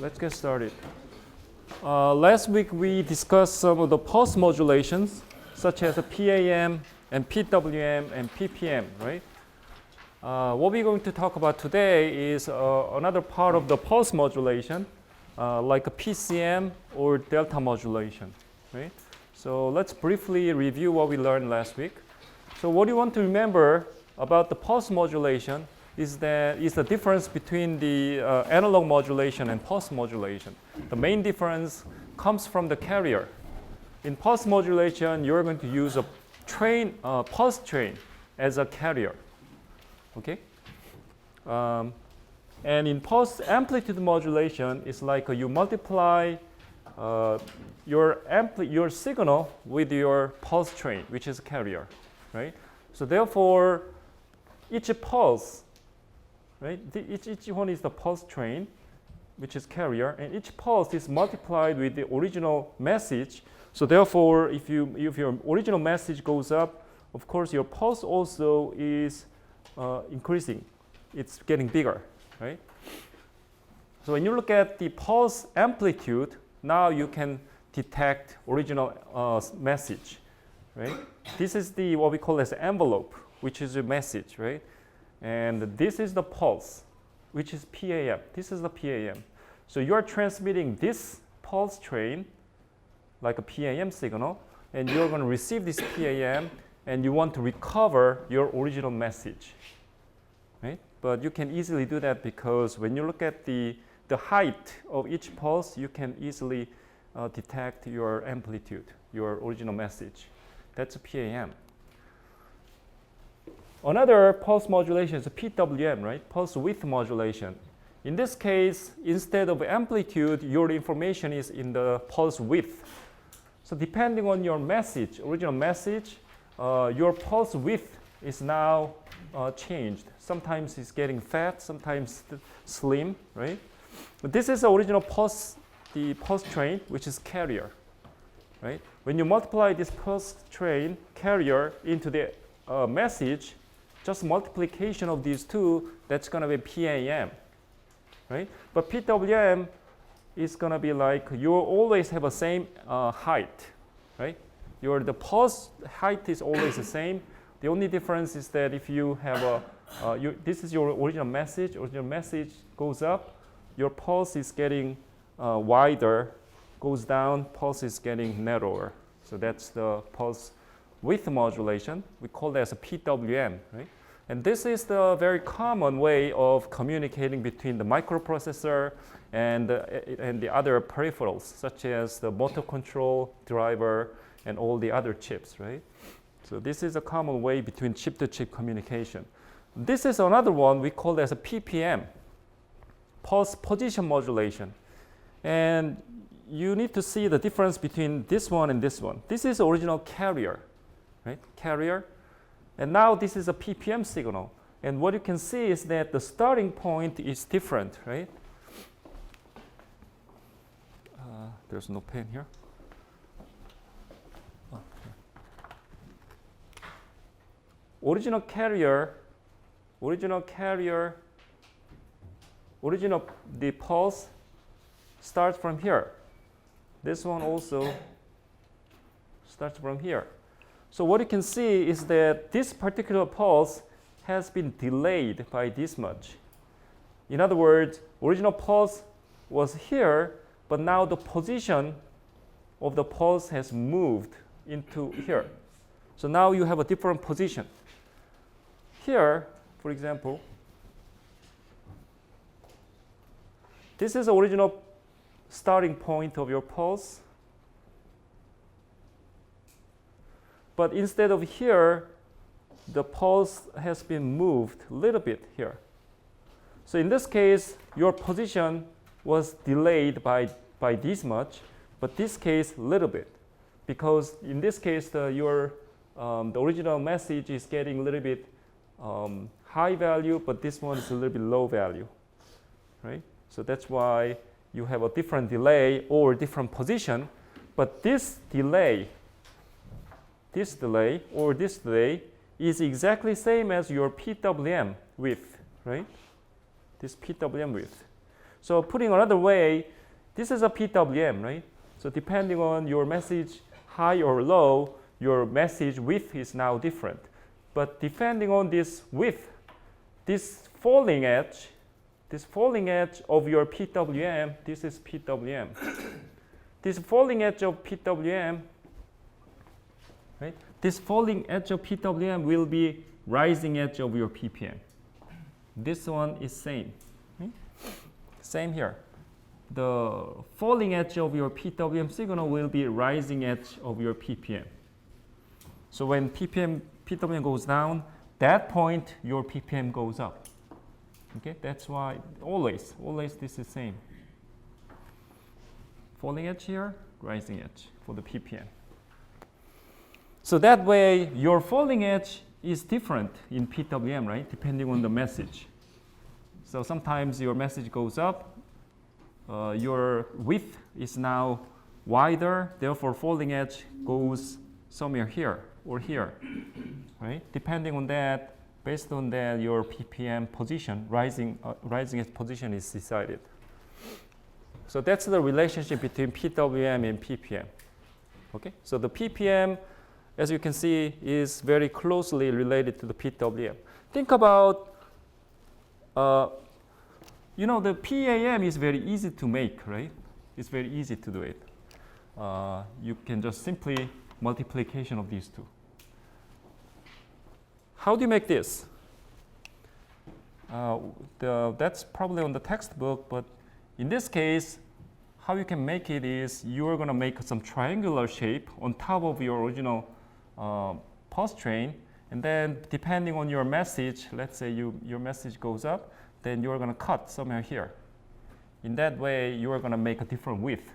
let's get started. Last week we discussed some of the pulse modulations, such as PAM and PWM and PPM, right? What we're going to talk about today is another part of the pulse modulation, like a PCM or delta modulation, right? So let's briefly review what we learned last week. So what you want to remember about the pulse modulation is the difference between the analog modulation and pulse modulation. The main difference comes from the carrier. In pulse modulation, you're going to use a pulse train as a carrier. Okay? And in pulse amplitude modulation, it's like you multiply your signal with your pulse train, which is a carrier, right? So therefore, each pulse, right? Each one is the pulse train, which is carrier, and each pulse is multiplied with the original message. So therefore, if your original message goes up, of course your pulse also is increasing. It's getting bigger, right? So when you look at the pulse amplitude, now you can detect original message, right? This is what we call as envelope, which is a message, right? And this is the pulse, which is PAM. This is the PAM. So you are transmitting this pulse train like a PAM signal, and you're going to receive this PAM, and you want to recover your original message, right? But you can easily do that because when you look at the height of each pulse, you can easily detect your amplitude, your original message. That's a PAM. Another pulse modulation is a PWM, right? Pulse width modulation. In this case, instead of amplitude, your information is in the pulse width. So depending on your message, original message, your pulse width is now changed. Sometimes it's getting fat, sometimes slim, right? But this is the original pulse, the pulse train, which is carrier, right? When you multiply this pulse train carrier into the message, just multiplication of these two, that's going to be PAM, right? But PWM is going to be like you always have the same height, right? The pulse height is always the same. The only difference is that if you have this is your original message goes up, your pulse is getting wider, goes down, pulse is getting narrower. So that's the pulse width modulation. We call that as a PWM, right? And this is the very common way of communicating between the microprocessor and the other peripherals, such as the motor control, driver, and all the other chips, right? So this is a common way between chip-to-chip communication. This is another one we call as a PPM, pulse position modulation. And you need to see the difference between this one and this one. This is original carrier, right? Carrier. And now this is a PPM signal. And what you can see is that the starting point is different, right? There's no pen here. Oh, original the pulse starts from here. This one also starts from here. So what you can see is that this particular pulse has been delayed by this much. In other words, original pulse was here, but now the position of the pulse has moved into here. So now you have a different position. Here, for example, this is the original starting point of your pulse. But instead of here, the pulse has been moved a little bit here. So in this case, your position was delayed by this much, but this case a little bit, because in this case the original message is getting a little bit high value, but this one is a little bit low value, right? So that's why you have a different delay or different position, but this delay is exactly same as your PWM width, right? This PWM width. So putting another way, This is a PWM, right? So depending on your message high or low, your message width is now different. But depending on this width, this falling edge of your PWM, this is PWM. This falling edge of PWM, right? This falling edge of PWM will be rising edge of your PPM. This one is same. Right? Same here. The falling edge of your PWM signal will be rising edge of your PPM. So when PWM goes down, that point your PPM goes up. Okay, that's why always this is same. Falling edge here, rising edge for the PPM. So that way your falling edge is different in PWM, right? Depending on the message. So sometimes your message goes up, your width is now wider, therefore falling edge goes somewhere here or here, right? Depending on that, based on that, your PPM position, rising edge position is decided. So that's the relationship between PWM and PPM. Okay, so the PPM, as you can see, is very closely related to the PWM. Think about, the PAM is very easy to make, right? It's very easy to do it. You can just simply multiplication of these two. How do you make this? That's probably on the textbook, but in this case, how you can make it is you're going to make some triangular shape on top of your original pulse train, and then depending on your message, let's say your message goes up, then you're going to cut somewhere here. In that way, you are going to make a different width.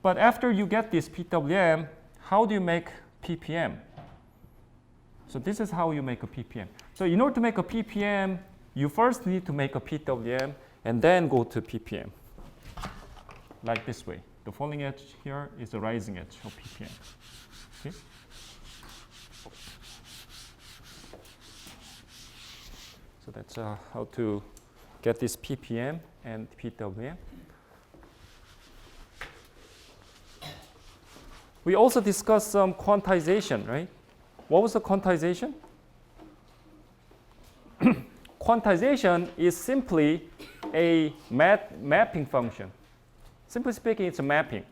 But after you get this PWM, how do you make PPM? So this is how you make a PPM. So in order to make a PPM, you first need to make a PWM and then go to PPM. Like this way. The falling edge here is the rising edge of PPM. Okay? So that's how to get this PPM and PWM. We also discussed some quantization, right? What was the quantization? Quantization is simply a mapping function. Simply speaking, it's a mapping.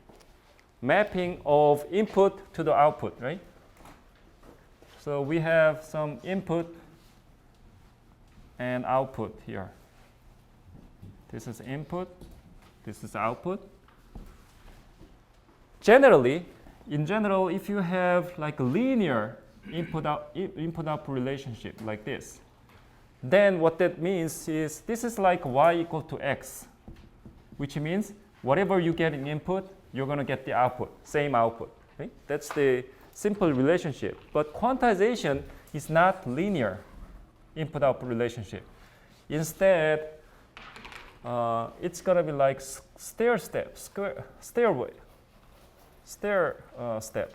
Mapping of input to the output, right? So we have some input and output here. This is input, this is output. In general, if you have like a linear input-output relationship like this, then what that means is this is like y equal to x, which means whatever you get in input, you're going to get the output, same output. Right? That's the simple relationship. But quantization is not linear input-output relationship. Instead, it's going to be like stair step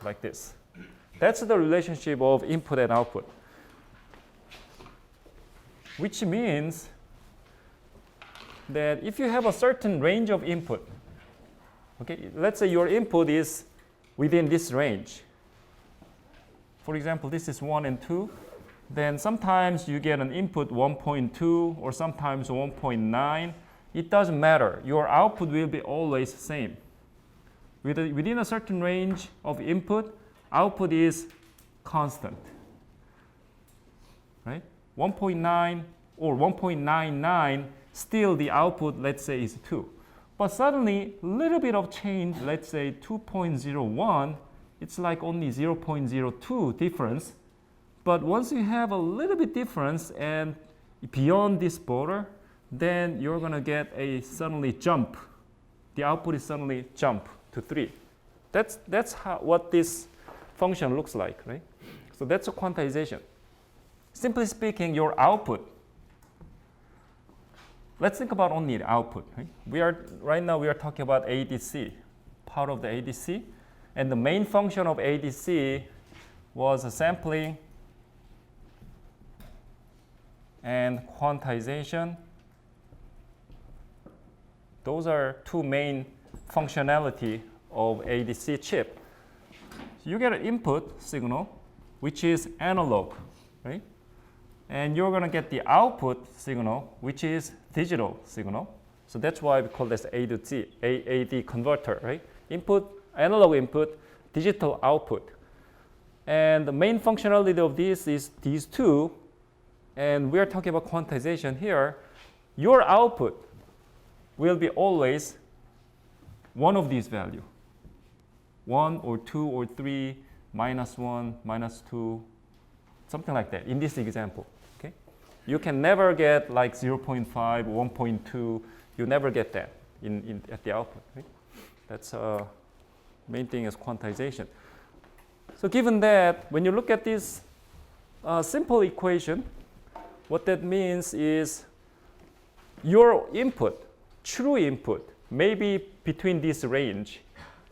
like this. That's the relationship of input and output, which means that if you have a certain range of input, okay, let's say your input is within this range. For example, this is 1 and 2. Then sometimes you get an input 1.2 or sometimes 1.9. It doesn't matter. Your output will be always the same. Within a certain range of input, output is constant. Right? 1.9 or 1.99, still the output, let's say, is 2. But suddenly, a little bit of change, let's say 2.01, it's like only 0.02 difference. But once you have a little bit difference and beyond this border, then you're going to get a suddenly jump. The output is suddenly jump to 3. That's what this function looks like, right? So that's a quantization. Simply speaking, your output. Let's think about only the output. Right? Right now we are talking about ADC, part of the ADC, and the main function of ADC was a sampling and quantization. Those are two main functionality of ADC chip. You get an input signal, which is analog, right? And you're going to get the output signal, which is digital signal. So that's why we call this A to Z, AD converter, right? Input, analog input, digital output. And the main functionality of this is these two. And we're talking about quantization here. Your output will be always one of these values. 1 or 2 or 3, -1, -2, something like that in this example. Okay? You can never get like 0.5, 1.2. You never get that at the output. Right? That's main thing is quantization. So given that, when you look at this simple equation, what that means is your input, true input, may be between this range,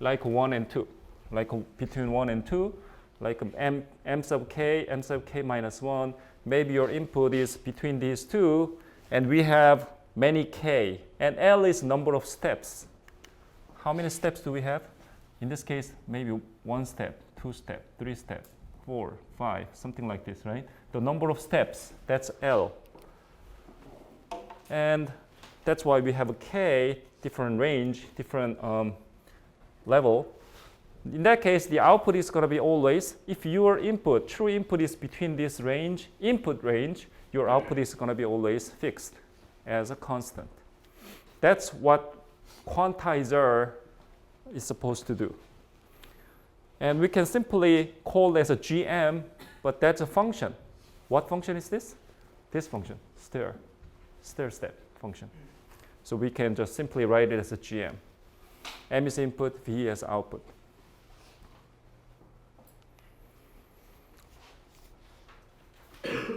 like 1 and 2, like between 1 and 2, like m sub k minus 1. Maybe your input is between these two, and we have many k, and L is number of steps. How many steps do we have? In this case, maybe 1 step, 2 step, 3 step, 4, 5, something like this, right? The number of steps, that's L. And that's why we have a k, different range, different level. In that case, the output is going to be always, if your input, true input is between this range, input range, your output is going to be always fixed as a constant. That's what quantizer is supposed to do. And we can simply call as a GM, but that's a function. What function is this? This function, stair step function. So we can just simply write it as a GM. M is input, V as output.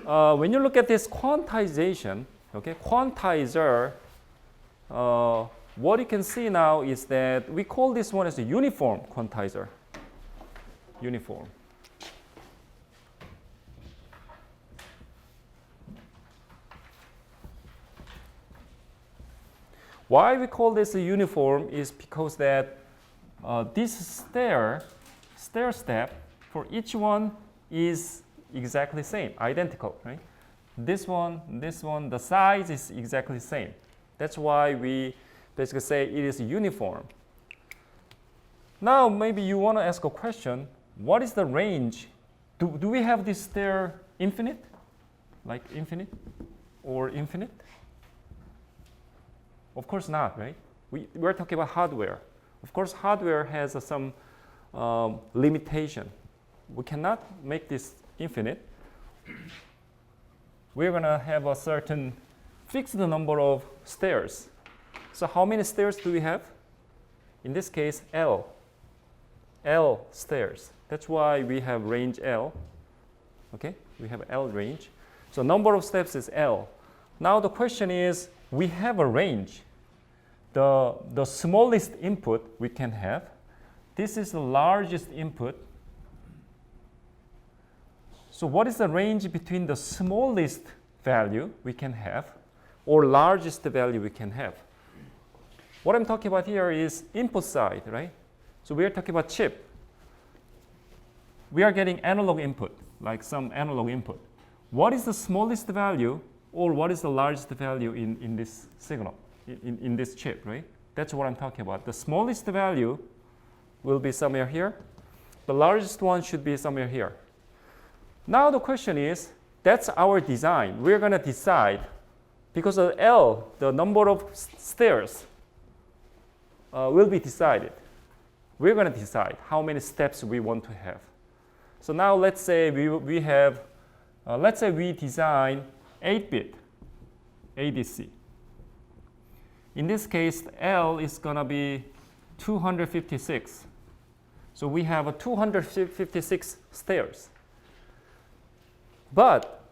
When you look at this quantization, okay, quantizer, what you can see now is that we call this one as a uniform quantizer. Uniform. Why we call this a uniform is because that this stair step for each one is exactly same, identical, right? This one, the size is exactly same. That's why we basically say it is uniform. Now maybe you want to ask a question, what is the range? Do we have this stair infinite? Like infinite or infinite? Of course not, right? We're talking about hardware. Of course, hardware has some limitation. We cannot make this infinite. We're going to have a certain fixed number of stairs. So how many stairs do we have? In this case, L. L stairs. That's why we have range L. Okay? We have L range. So number of steps is L. Now the question is, we have a range. The smallest input we can have. This is the largest input. So what is the range between the smallest value we can have or largest value we can have? What I'm talking about here is input side, right? So we are talking about chip. We are getting analog input, like some analog input. What is the smallest value or what is the largest value in this signal, in this chip, right? That's what I'm talking about. The smallest value will be somewhere here. The largest one should be somewhere here. Now the question is, that's our design. We're going to decide, because of L, the number of stairs will be decided. We're going to decide how many steps we want to have. So now let's say we have, let's say we design 8-bit ADC. In this case, L is going to be 256. So we have a 256 stairs. But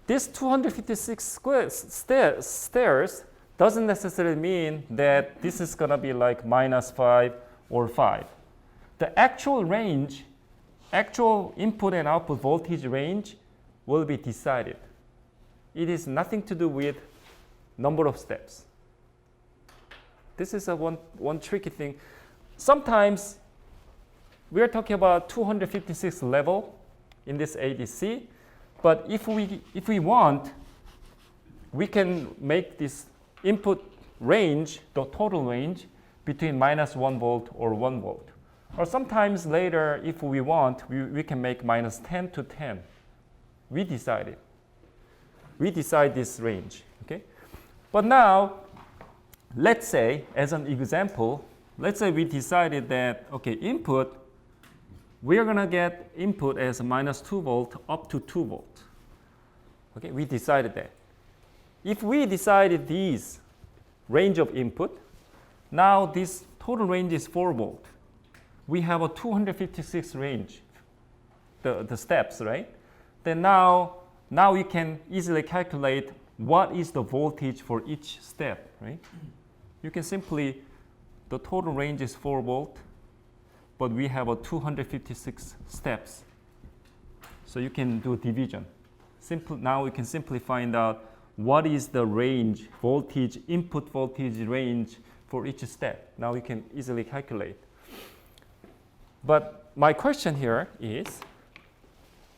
this 256 stairs doesn't necessarily mean that this is going to be like -5 or 5. The actual range, actual input and output voltage range will be decided. It is nothing to do with number of steps. This is one tricky thing. Sometimes we are talking about 256 level in this ADC, but if we want, we can make this input range, the total range, between -1 volt or 1 volt. Or sometimes later, if we want, we can make -10 to 10. We decide it. We decide this range, okay? But now, let's say, as an example, let's say we decided that, okay, input, we are going to get input as -2 volt up to 2 volt. Okay, we decided that. If we decided these range of input, now this total range is 4 volt. We have a 256 range, the steps, right? Then now you can easily calculate what is the voltage for each step, right? You can simply, the total range is 4 volt, but we have a 256 steps. So you can do division. Now we can simply find out what is the range, voltage, input voltage range for each step. Now we can easily calculate. But my question here is,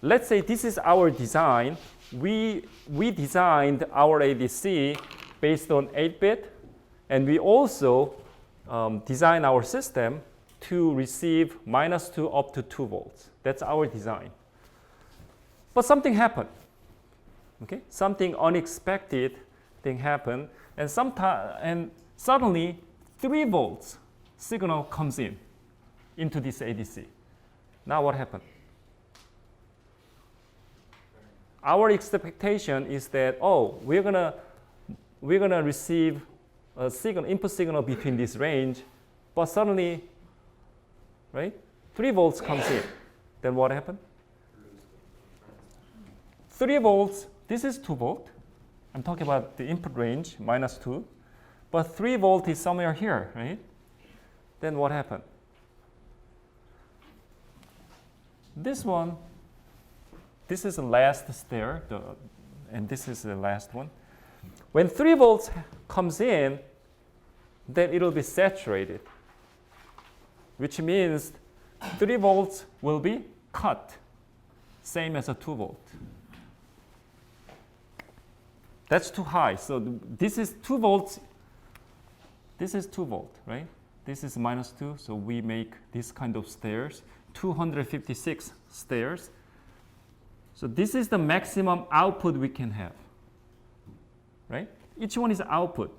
let's say this is our design. We designed our ADC based on 8-bit, and we also design our system to receive -2 up to 2 volts. That's our design. But something happened. Okay, something unexpected thing happened, and suddenly 3 volts signal comes into this ADC. Now what happened? Our expectation is that, oh, we're gonna receive a signal, input signal between this range, but suddenly, right, 3 volts comes in. Then what happened? 3 volts, this is 2 volt. I'm talking about the input range, -2. But 3 volt is somewhere here, right? Then what happened? This one, this is the last stair, and this is the last one. When 3 volts comes in, then it will be saturated, which means 3 volts will be cut, same as a 2 volt. That's too high. So this is 2 volts. This is 2 volt, right? This is -2, so we make this kind of stairs, 256 stairs. So this is the maximum output we can have, right? Each one is output.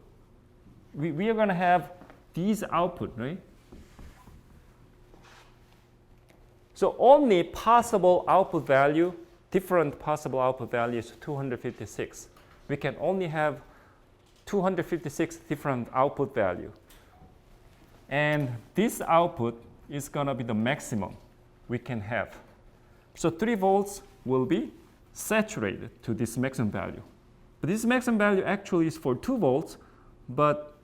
We are going to have these output, right? So only possible output value, different possible output value is 256. We can only have 256 different output value. And this output is going to be the maximum we can have. So 3 volts will be saturated to this maximum value. But this maximum value actually is for 2 volts, but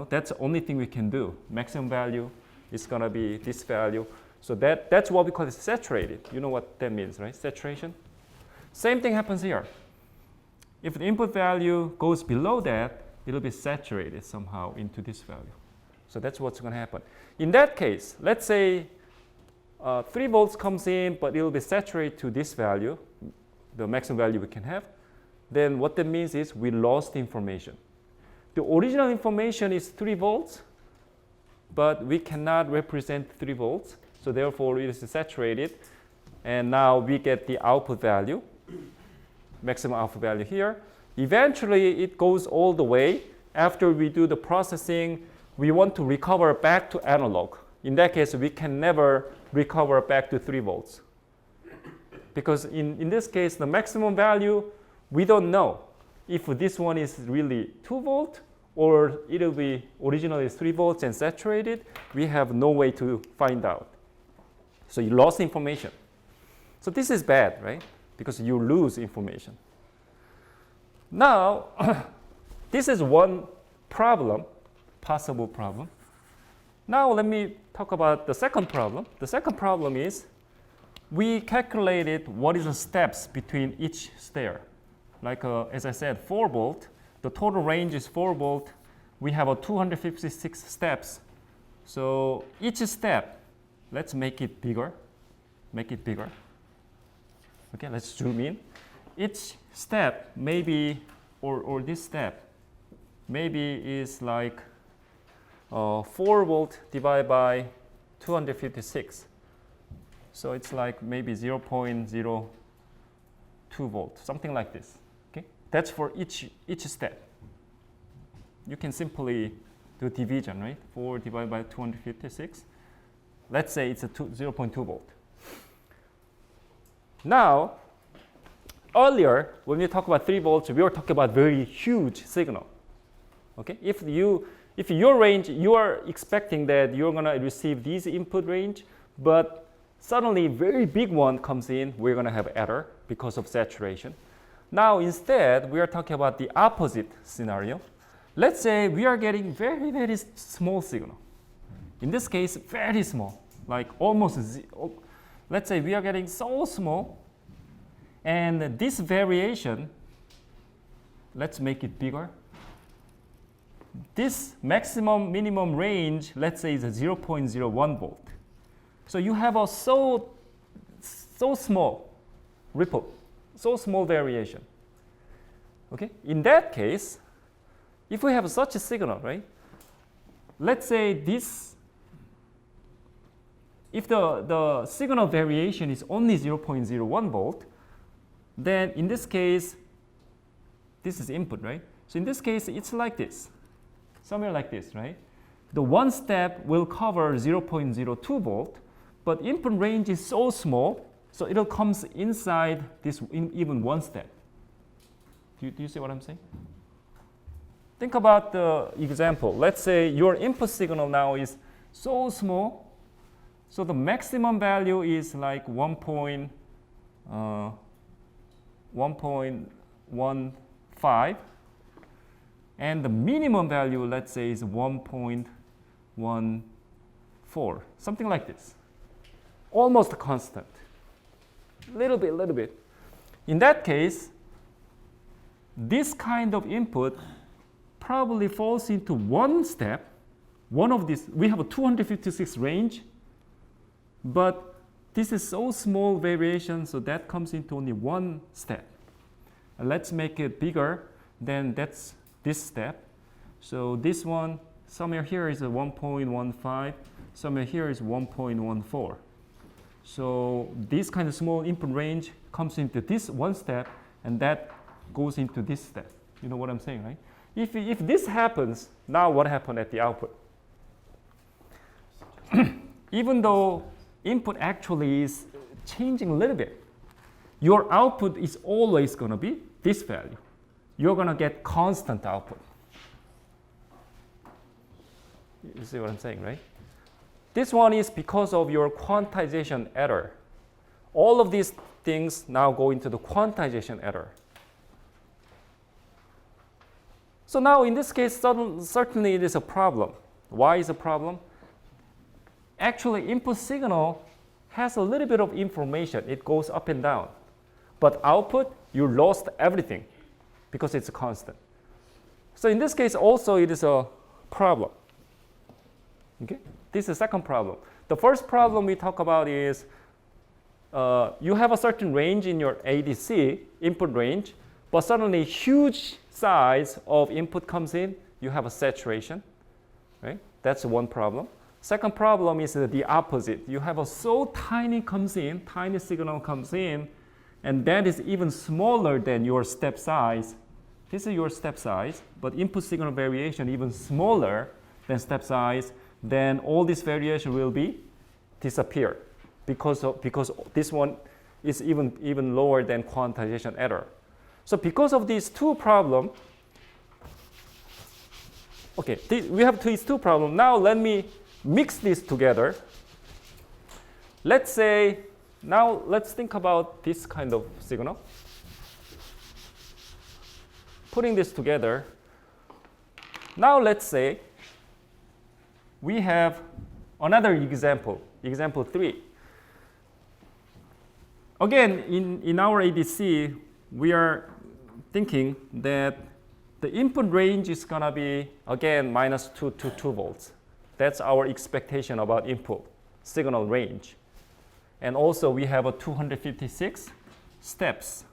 that's the only thing we can do. Maximum value is going to be this value. So that's what we call it saturated. You know what that means, right? Saturation. Same thing happens here. If the input value goes below that, it'll be saturated somehow into this value. So that's what's going to happen. In that case, let's say 3 volts comes in, but it'll be saturated to this value, the maximum value we can have. Then what that means is we lost information. The original information is 3 volts, but we cannot represent 3 volts. So therefore, it is saturated. And now we get the output value, maximum output value here. Eventually, it goes all the way. After we do the processing, we want to recover back to analog. In that case, we can never recover back to 3 volts. Because in this case, the maximum value, we don't know if this one is really 2 volt or it'll be originally 3 volts and saturated. We have no way to find out. So you lost information. So this is bad, right? Because you lose information. Now, this is one problem, possible problem. Now let me talk about the second problem. The second problem is we calculated what is the steps between each stair. Like as I said, 4 volt. The total range is 4 volt, we have a 256 steps. So each step, let's make it bigger. Make it bigger. Okay, let's zoom in. Each step maybe, or this step, maybe is like 4 volt divided by 256. So it's like maybe 0.02 volt, something like this. Okay, that's for each step. You can simply do division, right? 4 divided by 256. Let's say it's a 0.2 volt. Now, earlier when we talk about 3 volts, we were talking about very huge signal. Okay, if your range, you are expecting that you're gonna receive this input range, but suddenly very big one comes in, we're gonna have error because of saturation. Now instead, we are talking about the opposite scenario. Let's say we are getting very, very small signal. In this case, very small, like almost zero. Let's say we are getting so small, and this variation, let's make it bigger. This maximum minimum range, let's say, is a 0.01 volt. So you have a so small ripple, so small variation. Okay, in that case, if we have such a signal, right? Let's say this, if the signal variation is only 0.01 volt, then in this case, this is input, right? So in this case, it's like this, somewhere like this, right? The one step will cover 0.02 volt, but input range is so small, so it comes inside this in even one step. Do you see what I'm saying? Think about the example. Let's say your input signal now is so small, so the maximum value is like 1.15, and the minimum value, let's say, is 1.14, something like this. Almost constant. Little bit. In that case, this kind of input probably falls into one step. One of these, we have a 256 range, but this is so small variation, so that comes into only one step. And let's make it bigger, then that's this step. So this one, somewhere here is a 1.15, somewhere here is 1.14. So this kind of small input range comes into this one step, and that goes into this step. You know what I'm saying, right? If this happens, now what happened at the output? Even though input actually is changing a little bit, your output is always going to be this value. You're going to get constant output. You see what I'm saying, right? This one is because of your quantization error. All of these things now go into the quantization error. So now in this case, certainly it is a problem. Why is a problem? Actually, input signal has a little bit of information. It goes up and down. But output, you lost everything because it's a constant. So in this case, also it is a problem. Okay? This is the second problem. The first problem we talk about is you have a certain range in your ADC, input range, but suddenly huge size of input comes in, you have a saturation. Right? That's one problem. Second problem is the opposite. You have a so tiny signal comes in, and that is even smaller than your step size. This is your step size, but input signal variation even smaller than step size, then all this variation will be disappear because this one is even lower than quantization error. So because of these two problems, okay, we have these two problems. Now let me mix these together. Let's say, now let's think about this kind of signal. Putting this together, now let's say we have another example, example 3. Again, in our ADC, we are thinking that the input range is going to be, again, -2 to 2 volts. That's our expectation about input signal range. And also, we have a 256 steps.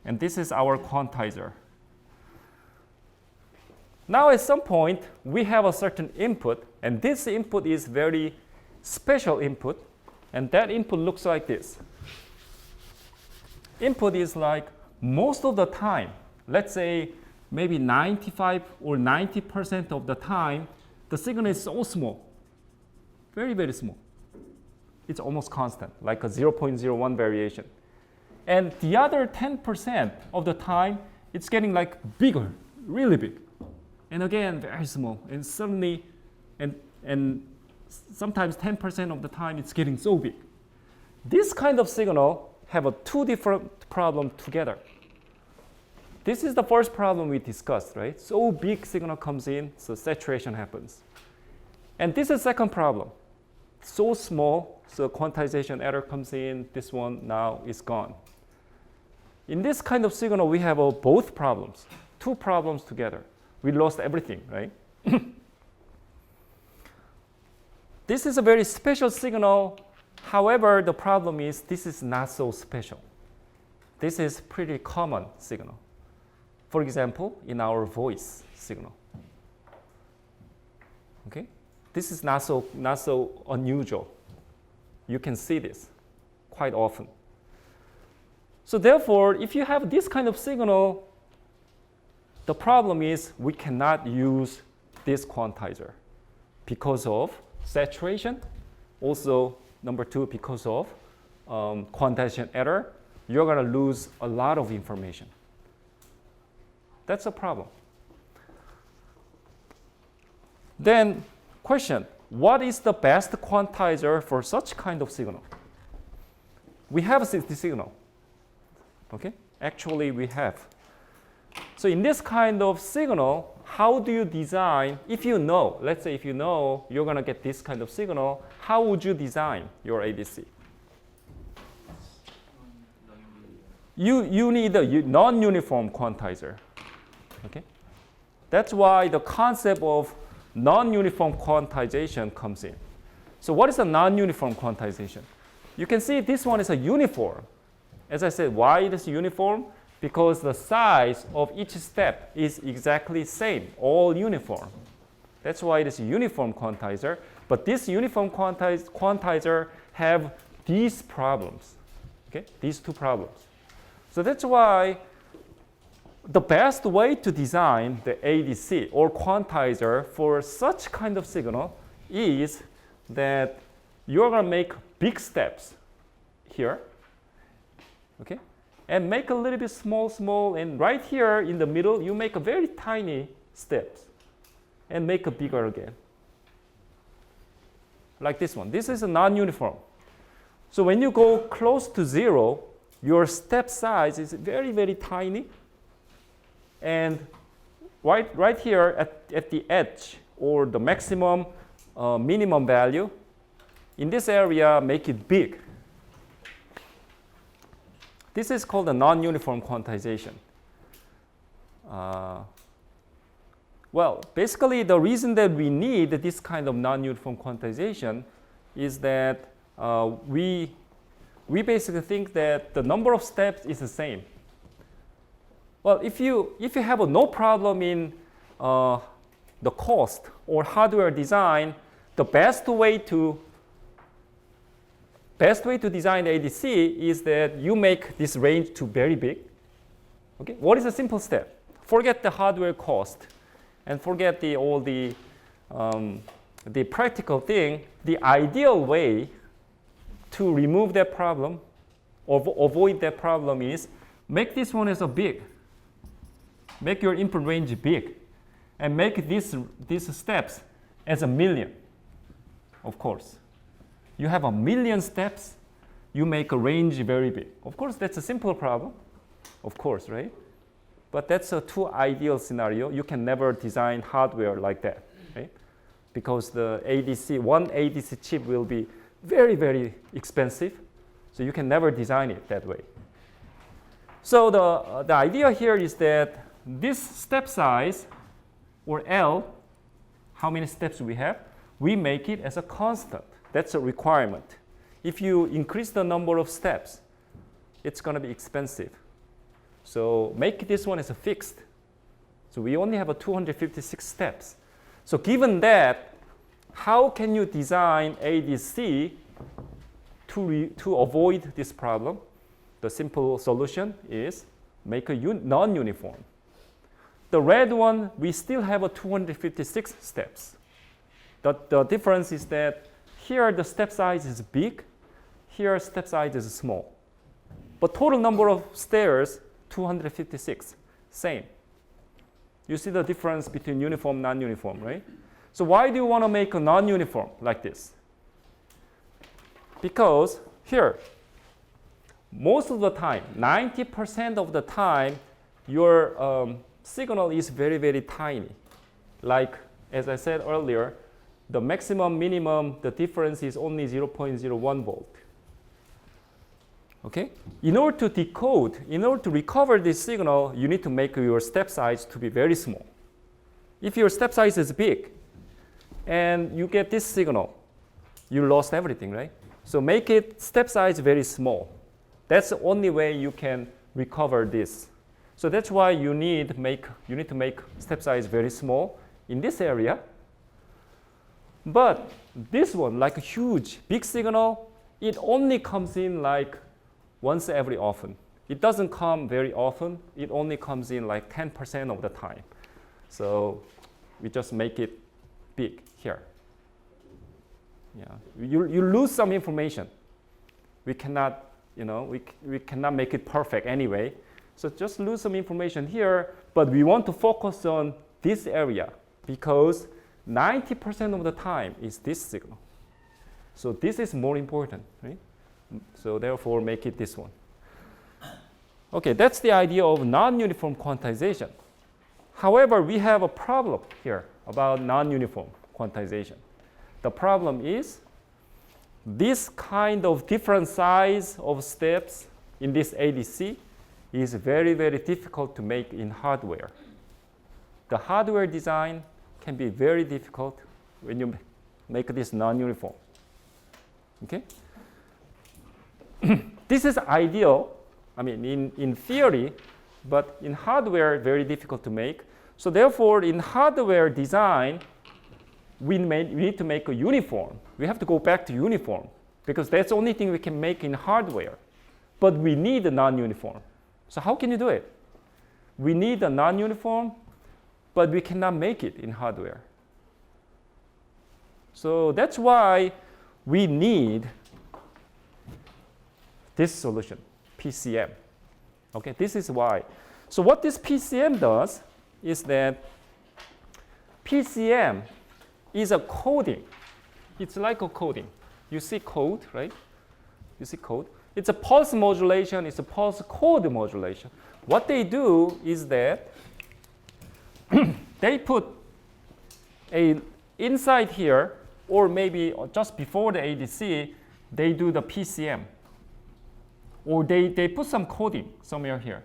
And this is our quantizer. Now, at some point, we have a certain input, and this input is very special input, and that input looks like this. Input is like most of the time, let's say maybe 95 or 90% of the time, the signal is so small, very, very small. It's almost constant, like a 0.01 variation. And the other 10% of the time, it's getting like bigger, really big. And again, very small. And suddenly, and sometimes 10% of the time, it's getting so big. This kind of signal have two different problems together. This is the first problem we discussed, right? So big signal comes in, so saturation happens. And this is second problem. So small, so quantization error comes in. This one now is gone. In this kind of signal, we have both problems, two problems together. We lost everything, right? This is a very special signal. However, the problem is this is not so special. This is pretty common signal. For example, in our voice signal. Okay? This is not so unusual. You can see this quite often. So therefore, if you have this kind of signal, the problem is we cannot use this quantizer because of saturation. Also, number two, because of quantization error, you're going to lose a lot of information. That's a problem. Then, question, what is the best quantizer for such kind of signal? We have this signal. Okay? Actually, we have. So in this kind of signal, how do you design, if you know, let's say if you know you're going to get this kind of signal, how would you design your ADC? You need a non-uniform quantizer. Okay? That's why the concept of non-uniform quantization comes in. So what is a non-uniform quantization? You can see this one is a uniform. As I said, why it is uniform? Because the size of each step is exactly same, all uniform. That's why it is a uniform quantizer. But this uniform quantizer have these problems, okay? These two problems. So that's why the best way to design the ADC or quantizer for such kind of signal is that you're going to make big steps here, okay? And make a little bit small, and right here in the middle, you make a very tiny steps and make a bigger again. Like this one. This is a non-uniform. So when you go close to zero, your step size is very, very tiny. And right here at the edge, or the maximum, minimum value, in this area, make it big. This is called a non-uniform quantization. Well, basically, the reason that we need this kind of non-uniform quantization is that we basically think that the number of steps is the same. Well, if you have no problem in the cost or hardware design, the best way to design the ADC is that you make this range to very big. Okay, what is a simple step? Forget the hardware cost and forget all the practical thing. The ideal way to remove that problem or avoid that problem is make this one as a big. Make your input range big and make these steps as 1,000,000, of course. You have 1,000,000 steps, you make a range very big. Of course, that's a simple problem, of course, right? But that's a too ideal scenario. You can never design hardware like that, right? Because the one ADC chip will be very, very expensive. So you can never design it that way. So the idea here is that this step size, or L, how many steps we have, we make it as a constant. That's a requirement. If you increase the number of steps, it's going to be expensive. So make this one as a fixed. So we only have a 256 steps. So given that, how can you design ADC to avoid this problem? The simple solution is make a non-uniform. The red one, we still have a 256 steps. The difference is that here the step size is big, here step size is small. But total number of stairs, 256, same. You see the difference between uniform and non-uniform, right? So why do you want to make a non-uniform like this? Because here, most of the time, 90% of the time, your signal is very, very tiny. Like, as I said earlier, the maximum, minimum, the difference is only 0.01 volt. Okay? In order to decode, in order to recover this signal, you need to make your step size to be very small. If your step size is big and you get this signal, you lost everything, right? So make it step size very small. That's the only way you can recover this. So that's why you need to make step size very small in this area. But this one, like a huge, big signal, it only comes in like once every often. It doesn't come very often. It only comes in like 10% of the time. So we just make it big here. Yeah, you lose some information. We cannot, we cannot make it perfect anyway. So just lose some information here, but we want to focus on this area because 90% of the time is this signal. So this is more important, right? So therefore, make it this one. Okay, that's the idea of non-uniform quantization. However, we have a problem here about non-uniform quantization. The problem is this kind of different size of steps in this ADC is very, very difficult to make in hardware. The hardware design can be very difficult when you make this non-uniform. Okay? This is ideal, in theory, but in hardware, very difficult to make. So therefore, in hardware design, we need to make a uniform. We have to go back to uniform because that's the only thing we can make in hardware. But we need a non-uniform. So how can you do it? We need a non-uniform, but we cannot make it in hardware. So that's why we need this solution, PCM. Okay, this is why. So what this PCM does is that PCM is a coding. It's like a coding. You see code, right? You see code. It's a pulse modulation. It's a pulse code modulation. What they do is that they put a inside here, or maybe just before the ADC, they do the PCM. Or they put some coding somewhere here.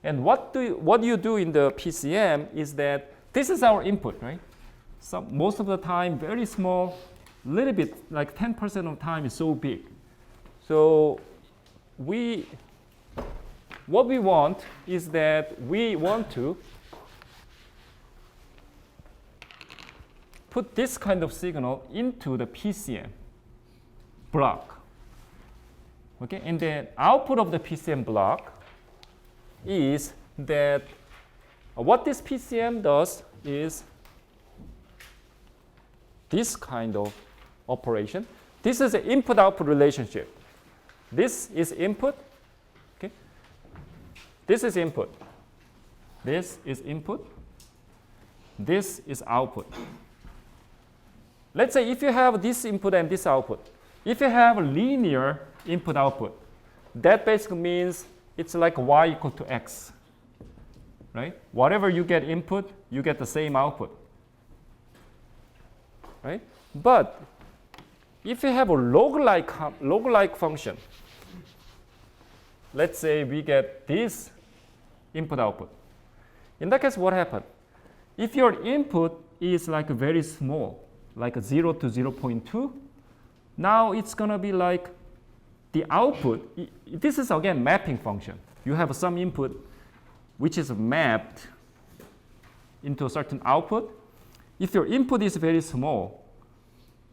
And what you do in the PCM is that this is our input, right? Most of the time, very small, little bit, like 10% of the time is so big. So what we want is that we want to put this kind of signal into the PCM block. Okay, and the output of the PCM block is that what this PCM does is this kind of operation. This is an input-output relationship. This is input. Okay, this is input. This is input. This is output. Let's say if you have this input and this output, if you have a linear input-output, that basically means it's like y equal to x, right? Whatever you get input, you get the same output, right? But if you have a log-like function, let's say we get this input output. In that case, what happened? If your input is like very small, like 0 to 0.2, now it's going to be like the output. This is again mapping function. You have some input which is mapped into a certain output. If your input is very small,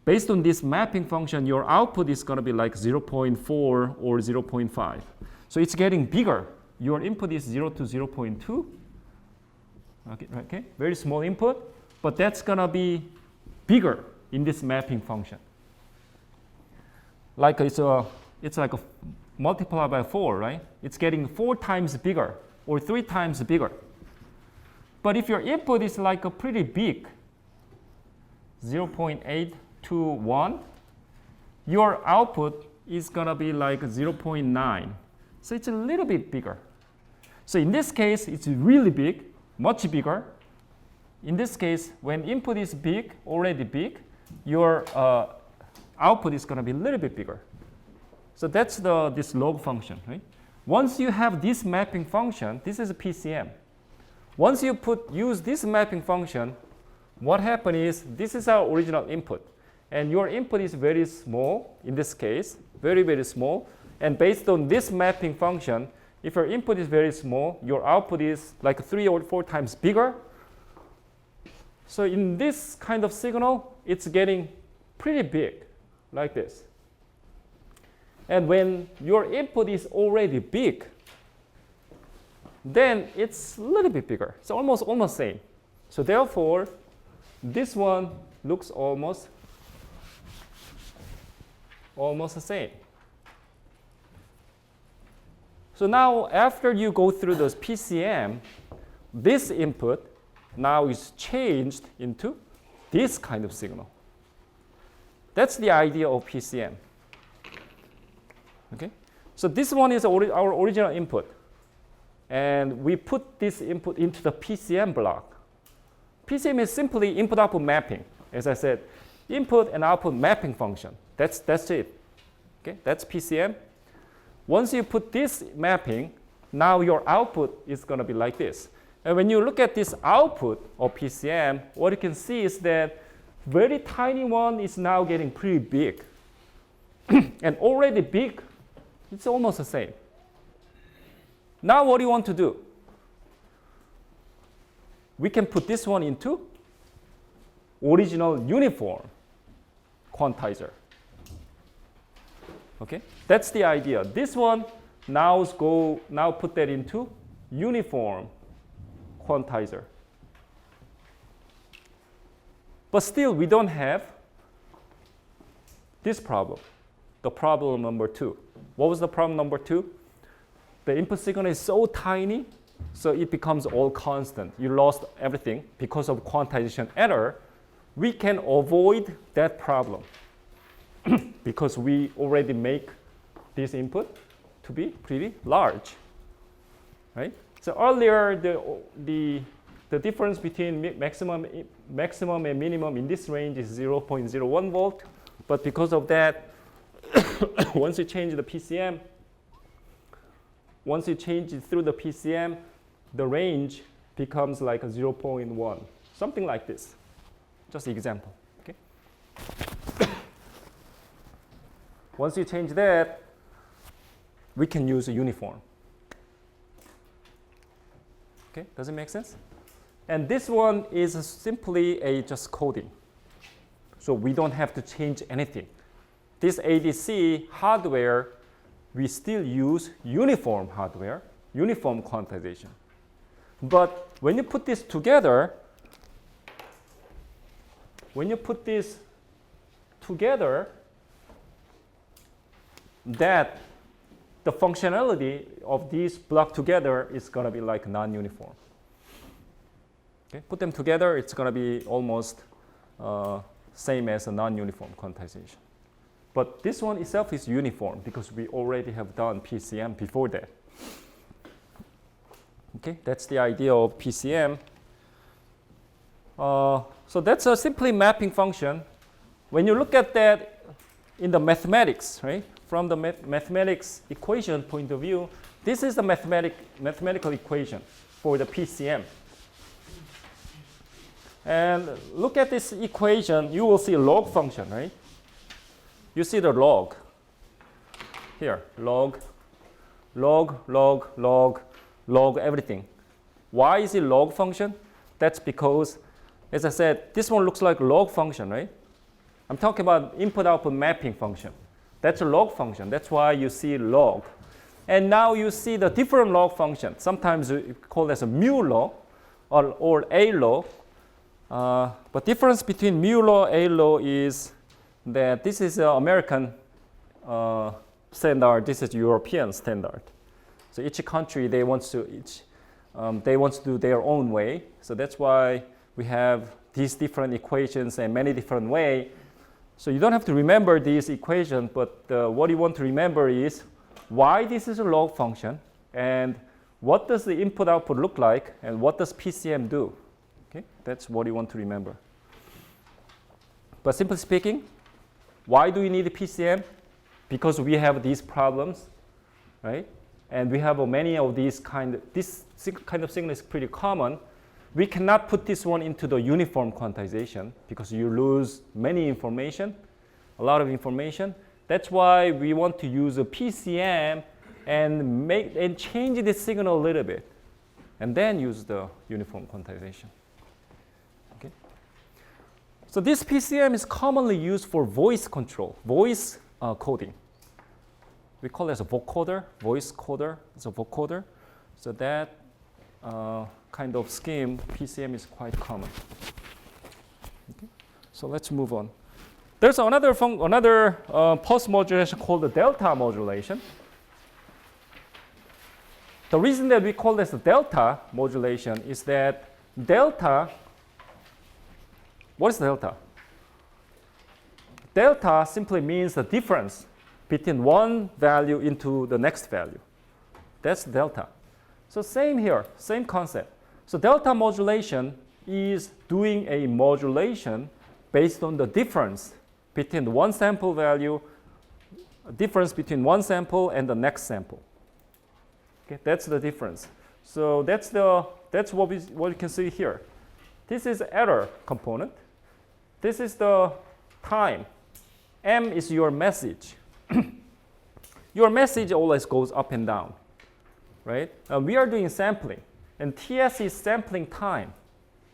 based on this mapping function, your output is going to be like 0.4 or 0.5. So it's getting bigger. Your input is 0 to 0.2. Okay, very small input, but that's going to be bigger in this mapping function. Like it's like a multiply by 4, right? It's getting 4 times bigger or 3 times bigger. But if your input is like a pretty big, 0.8 to 1, your output is going to be like 0.9. So it's a little bit bigger. So in this case, it's really big, much bigger. In this case, when input is big, already big, your output is going to be a little bit bigger. So that's this log function, right? Once you have this mapping function, this is a PCM. Once you use this mapping function, what happens is this is our original input. And your input is very small, in this case, very, very small. And based on this mapping function, if your input is very small, your output is like 3 or 4 times bigger. So in this kind of signal, it's getting pretty big, like this. And when your input is already big, then it's a little bit bigger. It's almost same. So therefore, this one looks almost the same. So now after you go through those PCM, this input now is changed into this kind of signal. That's the idea of PCM. Okay? So this one is our original input. And we put this input into the PCM block. PCM is simply input-output mapping. As I said, input and output mapping function. That's it. Okay? That's PCM. Once you put this mapping, now your output is going to be like this. And when you look at this output of PCM, what you can see is that very tiny one is now getting pretty big. And already big, it's almost the same. Now what do you want to do? We can put this one into original uniform quantizer. Okay, that's the idea. This one now put that into uniform quantizer. But still, we don't have this problem, the problem number 2. What was the problem number 2? The input signal is so tiny, so it becomes all constant. You lost everything because of quantization error. We can avoid that problem because we already make this input to be pretty large, right? So earlier, the difference between maximum and minimum in this range is 0.01 volt. But because of that, once you change the PCM, once you change it through the PCM, the range becomes like a 0.1, something like this. Just an example. Okay. Once you change that, we can use a uniform. Okay, does it make sense? And this one is simply a just coding. So we don't have to change anything. This ADC hardware, we still use uniform hardware, uniform quantization. But when you put this together, that the functionality of these block together is going to be like non-uniform. Okay? Put them together, it's going to be almost same as a non-uniform quantization. But this one itself is uniform because we already have done PCM before that. Okay, that's the idea of PCM. So that's a simply mapping function. When you look at that in the mathematics, right? From the mathematics equation point of view, This is the mathematical equation for the PCM. And look at this equation, you will see a log function, right? You see the log. Here, log, everything. Why is it log function? That's because, as I said, this one looks like log function, right? I'm talking about input-output mapping function. That's a log function. That's why you see log. And now you see the different log function. Sometimes we call this a mu law or a law. But difference between mu law and a law is that this is American standard. This is European standard. So each country they want to do their own way. So that's why we have these different equations and many different ways. So you don't have to remember these equations, but what you want to remember is why this is a log function and what does the input-output look like and what does PCM do. Okay, that's what you want to remember. But simply speaking, why do we need a PCM? Because we have these problems, right? And we have many of these this kind of signal is pretty common. We cannot put this one into the uniform quantization because you lose many information, a lot of information. That's why we want to use a PCM and change the signal a little bit, and then use the uniform quantization. Okay. So this PCM is commonly used for voice control, voice coding. We call it as a vocoder, voice coder. It's a vocoder. So that kind of scheme, PCM is quite common. Okay. So let's move on. There's another pulse modulation called the delta modulation. The reason that we call this delta modulation is that delta, what is delta? Delta simply means the difference between one value into the next value. That's delta. So same here, same concept. So delta modulation is doing a modulation based on the difference between one sample value, difference between one sample and the next sample. Okay, that's the difference. So that's what you can see here. This is error component. This is the time. M is your message. Your message always goes up and down, right? We are doing sampling, and TS is sampling time.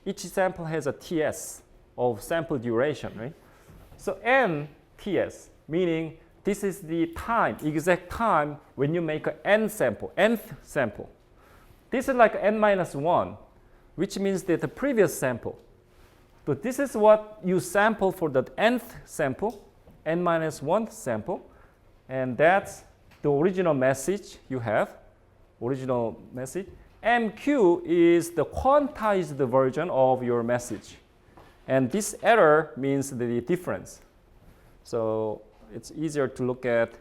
Each sample has a TS of sample duration, right? So N TS, meaning this is the time, exact time when you make an N sample, Nth sample. This is like N minus 1, which means that the previous sample. But this is what you sample for the Nth sample, N minus 1 sample. And that's the original message you have, original message. MQ is the quantized version of your message. And this error means the difference. So it's easier to look at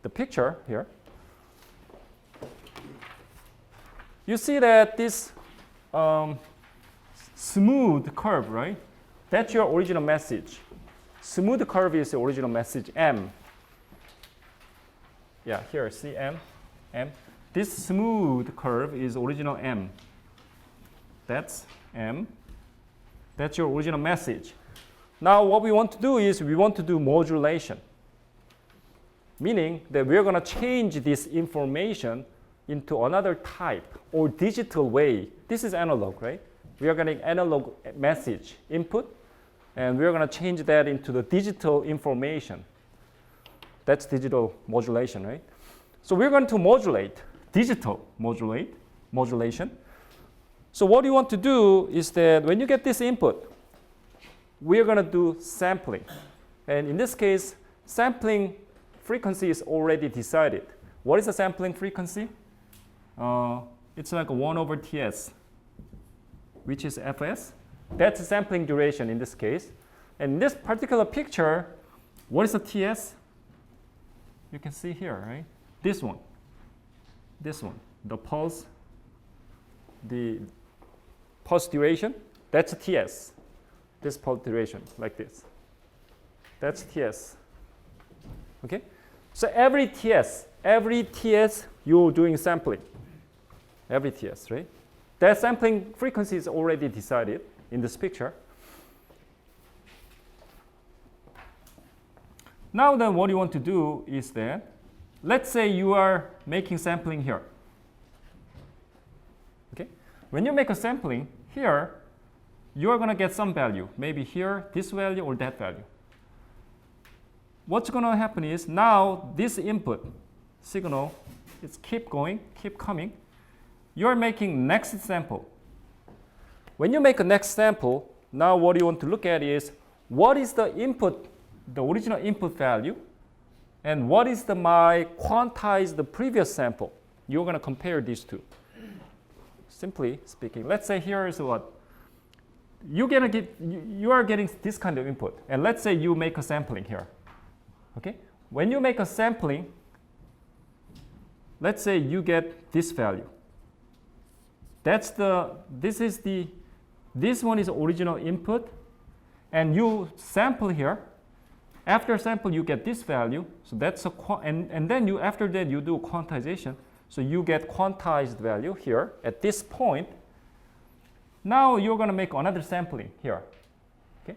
the picture here. You see that this smooth curve, right? That's your original message. Smooth curve is the original message, M. Yeah, here, see M, M. This smooth curve is original M. That's M. That's your original message. Now what we want to do is we want to do modulation. Meaning that we're going to change this information into another type or digital way. This is analog, right? We are getting analog message input, and we're going to change that into the digital information. That's digital modulation, right? So we're going to modulate, digital modulation. So what you want to do is that when you get this input, we're going to do sampling. And in this case, sampling frequency is already decided. What is the sampling frequency? It's like 1 over TS, which is Fs. That's the sampling duration in this case. And in this particular picture, what is the TS? You can see here, right? This one, the pulse duration, that's TS. This pulse duration, like this. That's TS. Okay? So every TS, you're doing sampling. Every TS, right? That sampling frequency is already decided in this picture. Now then what you want to do is that, let's say you are making sampling here. Okay? When you make a sampling here, you are going to get some value. Maybe here, this value or that value. What's going to happen is now this input signal is keep going, keep coming. You're making next sample. When you make a next sample, now what you want to look at is what is the input, the original input value, and what is my quantized previous sample. You're going to compare these two. Simply speaking, let's say here is what you are getting this kind of input, and let's say you make a sampling here. Okay, when you make a sampling, let's say you get this value. This one is original input, and you sample here. After sample, you get this value. So that's and then after that you do quantization. So you get quantized value here at this point. Now you're going to make another sampling here. Okay,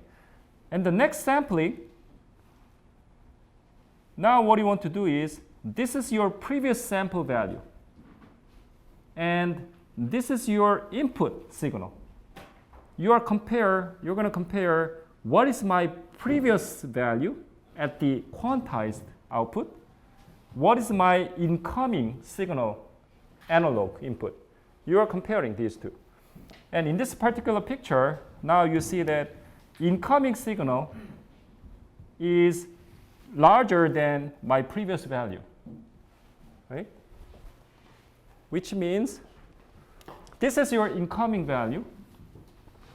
and the next sampling. Now what you want to do is this is your previous sample value, and this is your input signal. You're going to compare what is my previous value at the quantized output, what is my incoming signal analog input. You are comparing these two. And in this particular picture, now you see that incoming signal is larger than my previous value, right? Which means this is your incoming value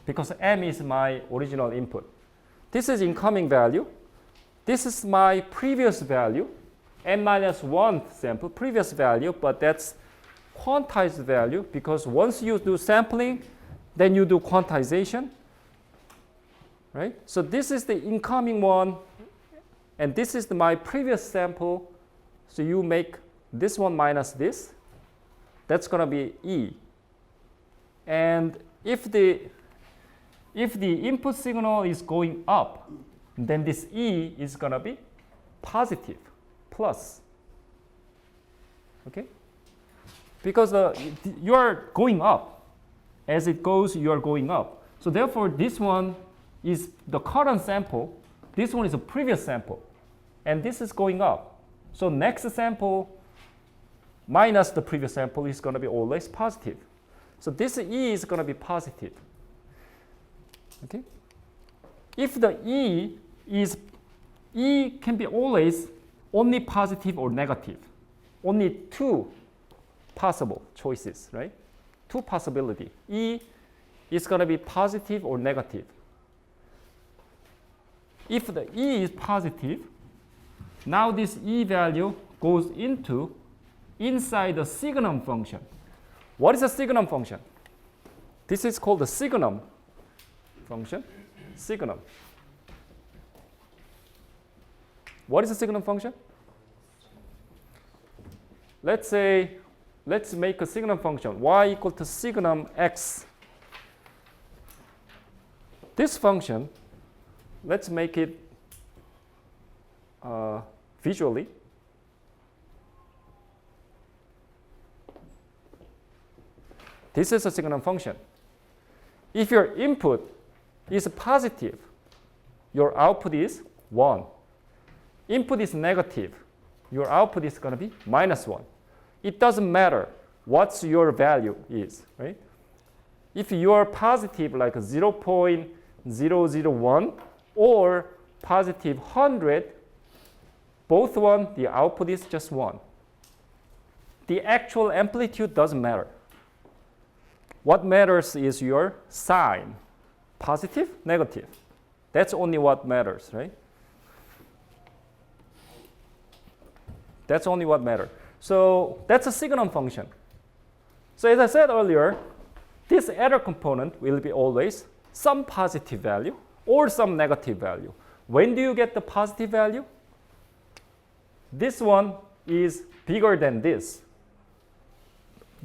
because M is my original input. This is incoming value. This is my previous value, n-1 sample, previous value, but that's quantized value because once you do sampling, then you do quantization, right? So this is the incoming one, and this is my previous sample. So you make this one minus this. That's going to be E. And if the input signal is going up, then this E is going to be positive, plus. Okay? Because you are going up. As it goes, you are going up. So therefore, this one is the current sample. This one is a previous sample. And this is going up. So next sample minus the previous sample is going to be always positive. So this E is going to be positive. Okay? If the E can be always only positive or negative. Only two possible choices, right? Two possibility. E is going to be positive or negative. If the E is positive, now this E value goes inside the signum function. What is a signum function? This is called the signum function. Signum. What is a signum function? Let's make a signum function y equal to signum x. This function, let's make it visually. This is a signum function. If your input is positive, your output is 1. Input is negative, your output is going to be -1. It doesn't matter what your value is, right? If you are positive like 0.001 or positive 100, both one, the output is just 1. The actual amplitude doesn't matter. What matters is your sign, positive, negative. That's only what matters, right? That's only what matters. So that's a signum function. So as I said earlier, this error component will be always some positive value or some negative value. When do you get the positive value? this one is bigger than this.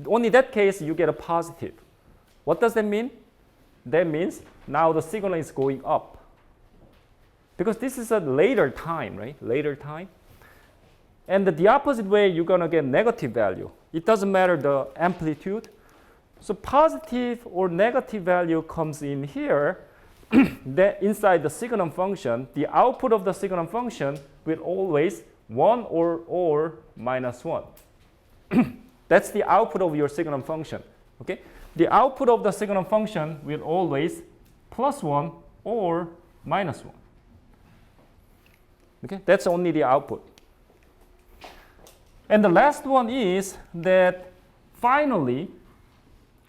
Only that case you get a positive. What does that mean? That means now the signal is going up. Because this is a later time, right? Later time. And the opposite way, you're going to get negative value. It doesn't matter the amplitude. So positive or negative value comes in here. That inside the signal function, the output of the signal function will always 1 or minus 1. That's the output of your signal function. Okay? The output of the signal function will always plus 1 or minus 1. Okay? That's only the output. And the last one is that finally,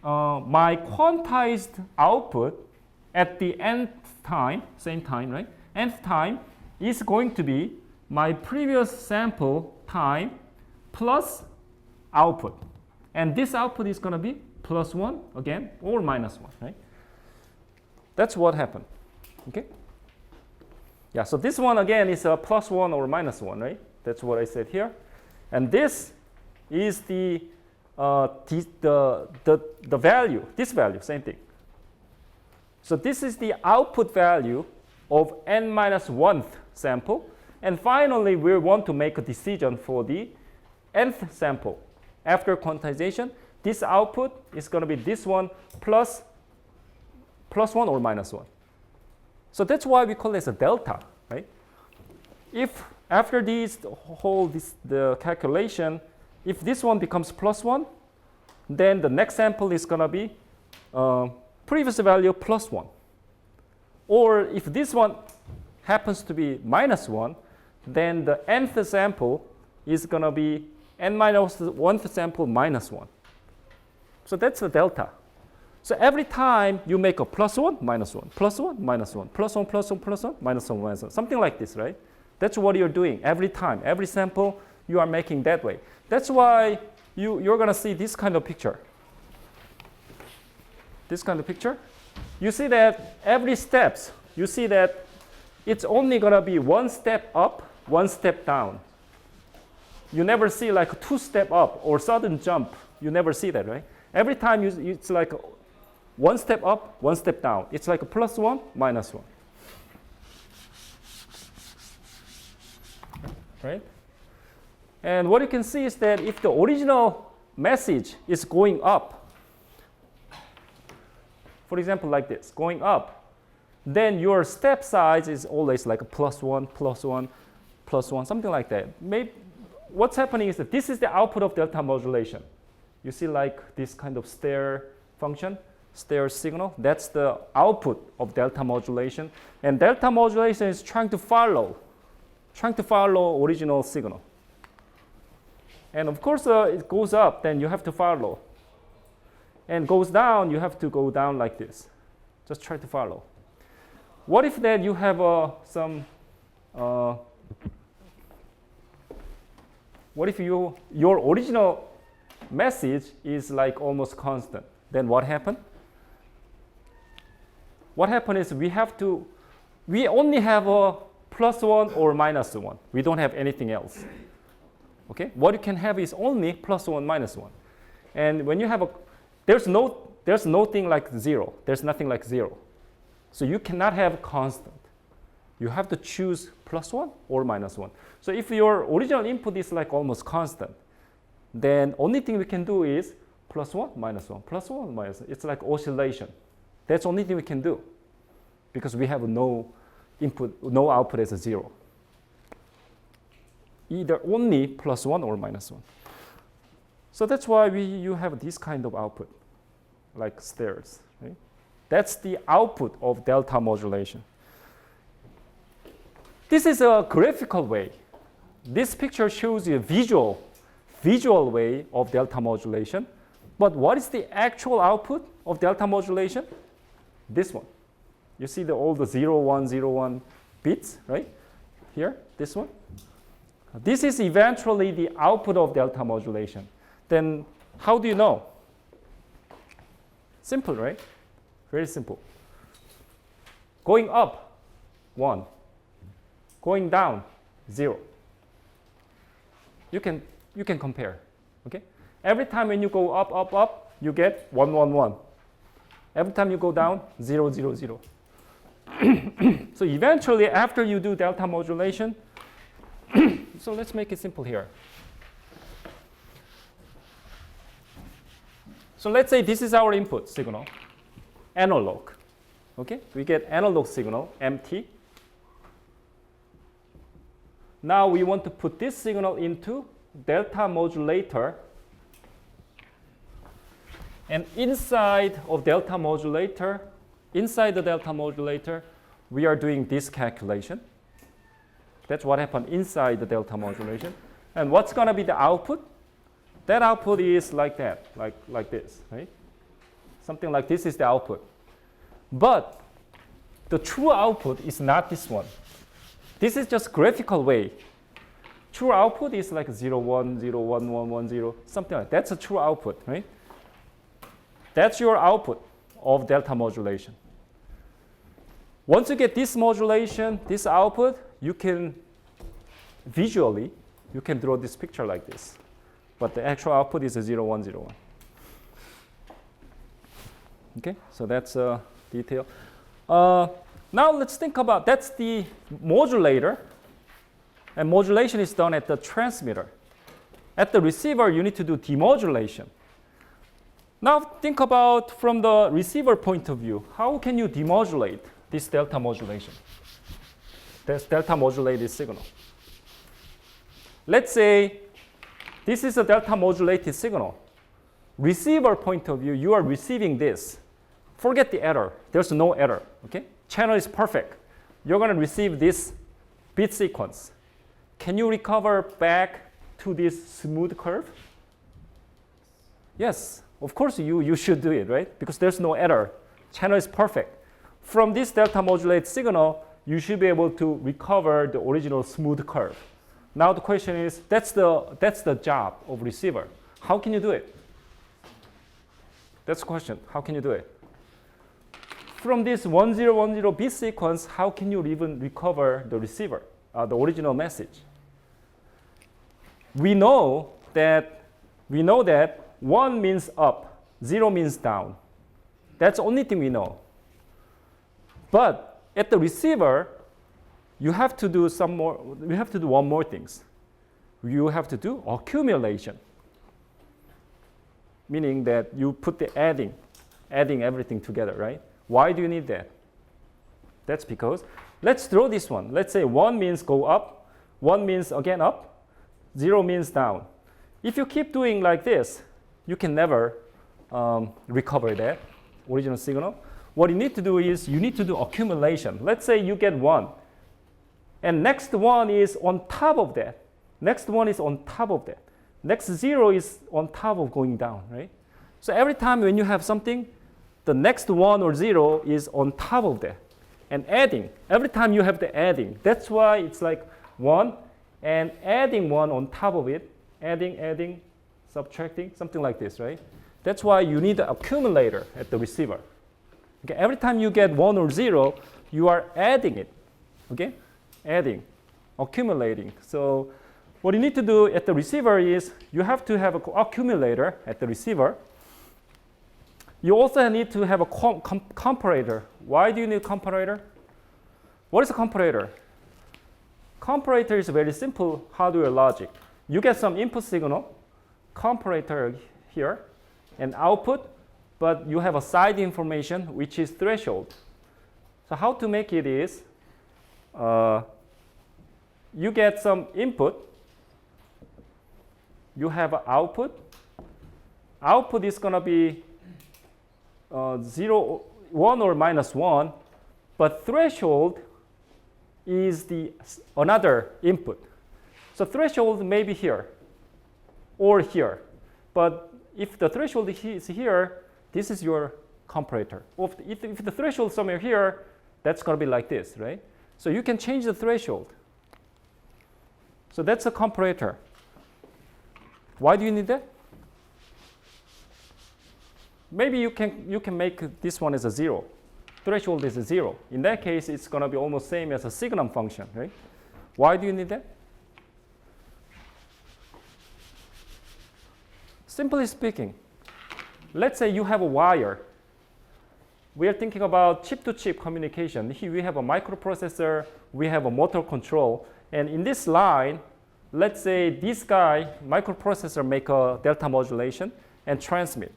my quantized output at the nth time, same time, right? Nth time is going to be my previous sample time plus output. And this output is going to be plus 1 again or minus 1, right? That's what happened. Okay? Yeah, so this one again is a plus 1 or minus 1, right? That's what I said here. And this is the value, this value, same thing. So this is the output value of n minus 1th sample. And finally, we want to make a decision for the nth sample. After quantization, this output is going to be this one plus 1 or minus 1. So that's why we call this a delta, right? If after the calculation, if this one becomes plus 1, then the next sample is going to be previous value plus 1. Or if this one happens to be minus 1, then the nth sample is going to be n minus 1th sample minus 1. So that's the delta. So every time you make a plus 1, minus 1, plus 1, minus 1, plus 1, plus 1, plus 1, minus 1, minus 1, something like this, right? That's what you're doing every time. Every sample you are making that way. That's why you're going to see this kind of picture. This kind of picture. You see that every steps, you see that it's only going to be one step up, one step down. You never see like 2 step up or sudden jump. You never see that, right? Every time it's like 1 step up, 1 step down. It's like a plus 1, minus 1. Right? And what you can see is that if the original message is going up, for example, like this, going up, then your step size is always like a plus 1, plus 1, plus 1, something like that. Maybe what's happening is that this is the output of delta modulation. You see like this kind of stair function, stair signal. That's the output of delta modulation. And delta modulation is trying to follow original signal. And of course, it goes up, then you have to follow. And goes down, you have to go down like this. Just try to follow. What if then you have what if your original message is like almost constant? Then what happened? What happened is we only have a plus 1 or minus 1. We don't have anything else. Okay? What you can have is only plus 1, minus 1. And when you have there's nothing like 0. There's nothing like 0. So you cannot have constant. You have to choose plus 1 or minus 1. So if your original input is like almost constant, then only thing we can do is plus 1, minus 1, plus 1, minus 1. It's like oscillation. That's the only thing we can do because we have no input, no output as a 0. Either only plus 1 or minus 1. So that's why you have this kind of output, like stairs. Right? That's the output of delta modulation. This is a graphical way. This picture shows you a visual way of delta modulation. But what is the actual output of delta modulation? This one. You see all the 0, 1, 0, 1 bits, right? Here, this one. This is eventually the output of delta modulation. Then how do you know? Simple, right? Very simple. Going up, 1. Going down, 0. You can compare. Okay? Every time when you go up, up, up, you get 1, 1, 1. Every time you go down, 0, 0, 0. So eventually, after you do delta modulation, so let's make it simple here. So let's say this is our input signal, analog. Okay, we get analog signal, MT. Now we want to put this signal into delta modulator. And inside the delta modulator, we are doing this calculation. That's what happened inside the delta modulation. And what's going to be the output? That output is like that, like this, right? Something like this is the output. But the true output is not this one. This is just graphical way. True output is like 0, 1, 0, 1, 1, 1, 0, something like that. That's a true output, right? That's your output of delta modulation. Once you get this modulation, this output, you can visually, you can draw this picture like this. But the actual output is a 0, 1, 0, 1. Okay, so that's a detail. Now let's think about, that's the modulator. And modulation is done at the transmitter. At the receiver, you need to do demodulation. Now think about from the receiver point of view, how can you demodulate this delta modulation? This delta modulated signal. Let's say this is a delta modulated signal. Receiver point of view, you are receiving this. Forget the error. There's no error. Okay? Channel is perfect. You're going to receive this bit sequence. Can you recover back to this smooth curve? Yes. Of course, you should do it, right? Because there's no error. Channel is perfect. From this delta modulated signal, you should be able to recover the original smooth curve. Now the question is, that's the job of receiver. How can you do it? That's the question. How can you do it? From this 1010 bit sequence, how can you even recover the receiver, the original message? We know that 1 means up, 0 means down. That's the only thing we know. But at the receiver, you have to do one more things. You have to do accumulation. Meaning that you put the adding everything together, right? Why do you need that? That's because, let's draw this one. Let's say 1 means go up, 1 means again up, 0 means down. If you keep doing like this, you can never recover that original signal. What you need to do is you need to do accumulation. Let's say you get 1, and next one is on top of that. Next one is on top of that. Next 0 is on top of going down, right? So every time when you have something, the next 1 or 0 is on top of that. And adding, every time you have the adding. That's why it's like 1 and adding 1 on top of it. Adding, subtracting, something like this, right? That's why you need the accumulator at the receiver. Okay, every time you get 1 or 0, you are adding it. Okay, adding, accumulating. So what you need to do at the receiver is you have to have an accumulator at the receiver. You also need to have a comparator. Why do you need a comparator? What is a comparator? Comparator is a very simple hardware logic. You get some input signal, comparator here, and output, but you have a side information, which is threshold. So how to make it is, you get some input, you have an output. Output is going to be 0, 1 or minus 1, but threshold is another input. So threshold may be here or here. But if the threshold is here, this is your comparator. If the threshold is somewhere here, that's going to be like this, right? So you can change the threshold. So that's a comparator. Why do you need that? Maybe you can make this one as a 0. Threshold is a 0. In that case, it's going to be almost same as a signum function, right? Why do you need that? Simply speaking, let's say you have a wire. We are thinking about chip-to-chip communication. Here we have a microprocessor, we have a motor control, and in this line, let's say this guy, microprocessor, make a delta modulation and transmit.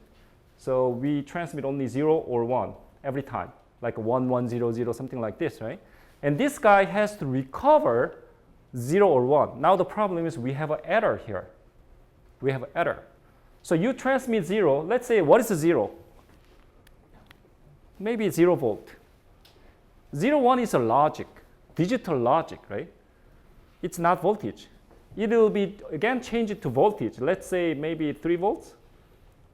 So we transmit only 0 or 1 every time, like 1, 1, 0, 0, something like this, right? And this guy has to recover 0 or 1. Now the problem is we have an error here. We have an error. So you transmit 0. Let's say, what is the 0? Maybe 0 volt. 0, 1 is a logic, digital logic, right? It's not voltage. It will be, again, change it to voltage. Let's say maybe 3 volts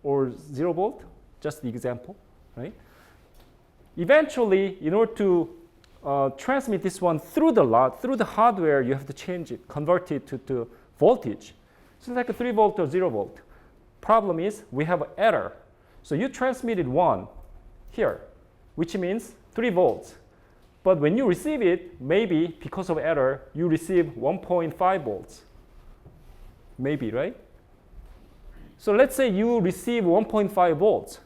or 0 volt, just the example, right? Eventually, in order to transmit this one through the hardware, you have to change it, convert it to voltage. So it's like a 3 volt or 0 volt. Problem is, we have an error. So you transmitted 1 here, which means 3 volts. But when you receive it, maybe because of error, you receive 1.5 volts. Maybe, right? So let's say you receive 1.5 volts.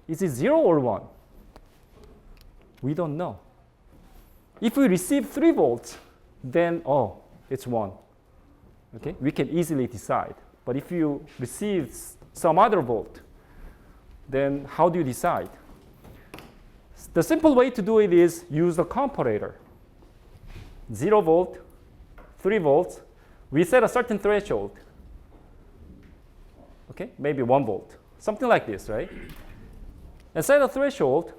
Is it 0 or 1? We don't know. If we receive 3 volts, then, oh, it's 1. Okay? We can easily decide. But if you receive some other volt, then how do you decide? The simple way to do it is use the comparator. 0 volt, 3 volts. We set a certain threshold. Okay, maybe 1 volt. Something like this, right? And set a threshold.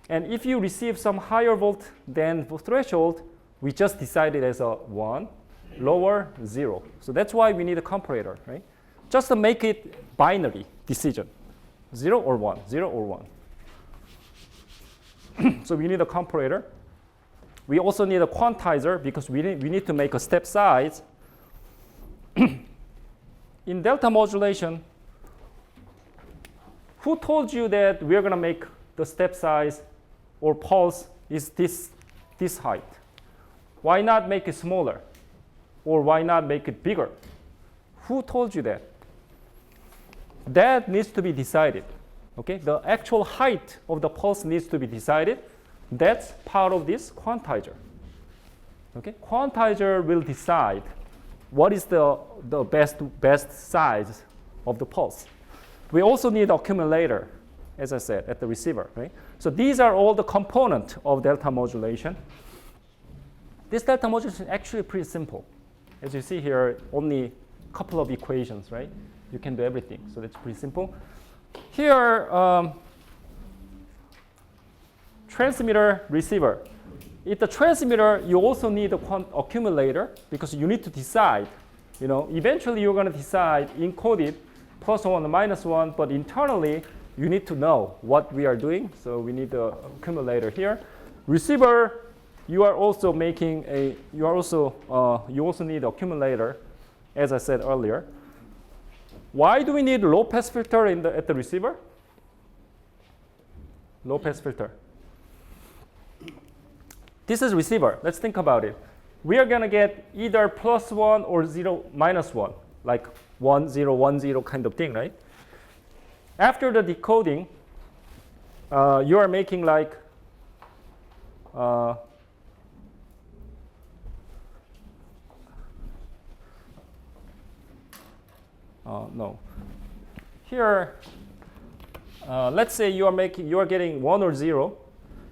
And if you receive some higher volt than the threshold, we just decide it as a 1, lower, 0. So that's why we need a comparator, right? Just to make it binary decision. 0 or 1, 0 or 1. So we need a comparator. We also need a quantizer because we need to make a step size. In delta modulation, who told you that we're going to make the step size or pulse is this height? Why not make it smaller? Or why not make it bigger? Who told you that? That needs to be decided. Okay, the actual height of the pulse needs to be decided. That's part of this quantizer. Okay, quantizer will decide what is the best size of the pulse. We also need accumulator, as I said, at the receiver. Right? So these are all the components of delta modulation. This delta modulation is actually pretty simple. As you see here, only a couple of equations, right? You can do everything, so that's pretty simple. Here, transmitter, receiver. If the transmitter, you also need a accumulator because you need to decide. You know, eventually you're going to decide encode it +1 or -1, but internally you need to know what we are doing. So we need the accumulator here. Receiver, you also need the accumulator, as I said earlier. Why do we need low pass filter at the receiver? Low pass filter. This is receiver. Let's think about it. We are going to get either +1 or 0, -1, like 1, 0, 1, 0 kind of thing, right? After the decoding, you are making like no. Here, let's say you are getting 1 or 0.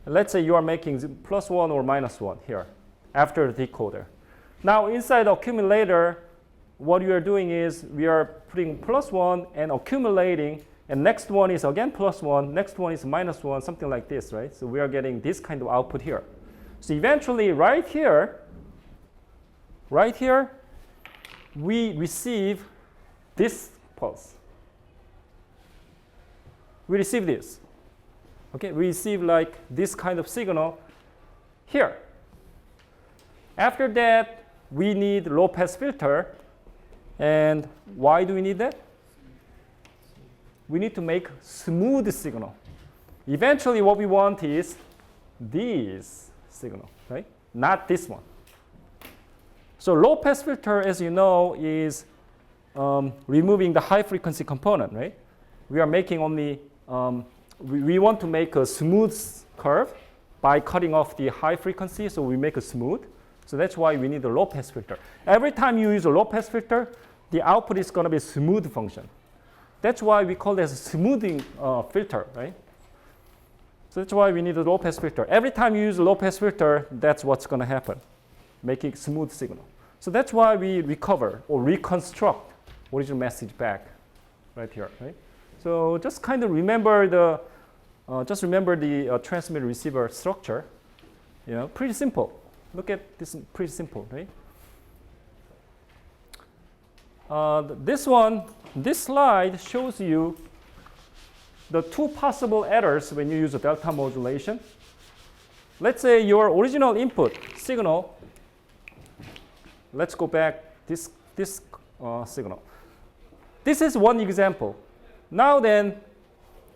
Let's say you are making +1 or -1 here after the decoder. Now inside the accumulator, what you are doing is we are putting +1 and accumulating, and next one is again +1, next one is -1, something like this, right? So we are getting this kind of output here. So eventually right here, we receive this pulse. We receive this. Okay, we receive like this kind of signal here. After that, we need low pass filter. And why do we need that? We need to make smooth signal. Eventually, what we want is this signal, right? Not this one. So low pass filter, as you know, is removing the high frequency component, right? We are making only, we want to make a smooth curve by cutting off the high frequency, so we make it smooth. So that's why we need a low pass filter. Every time you use a low pass filter, the output is going to be a smooth function. That's why we call this a smoothing filter, right? So that's why we need a low pass filter. Every time you use a low pass filter, that's what's going to happen, making smooth signal. So that's why we recover or reconstruct original message back right here, right? So just kind of remember the transmitter receiver structure. You know, pretty simple. Look at this, pretty simple, right? This slide shows you the two possible errors when you use a delta modulation. Let's say your original input signal, let's go back this signal. This is one example. Now then,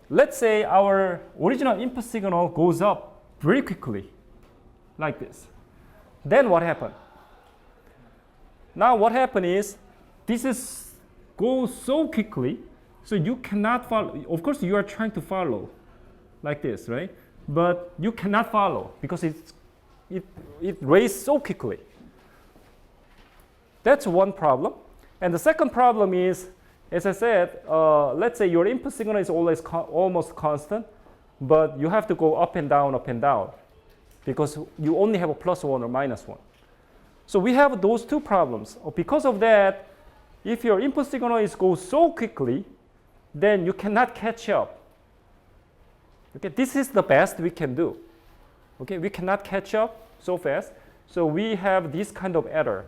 let's say our original input signal goes up very quickly, like this. Then what happened? Now what happened is, this goes so quickly, so you cannot follow. Of course, you are trying to follow, like this, right? But you cannot follow because it raised so quickly. That's one problem. And the second problem is, as I said, let's say your input signal is always almost constant, but you have to go up and down, because you only have a +1 or -1. So we have those two problems. Because of that, if your input signal goes so quickly, then you cannot catch up. Okay, this is the best we can do. Okay, we cannot catch up so fast, so we have this kind of error.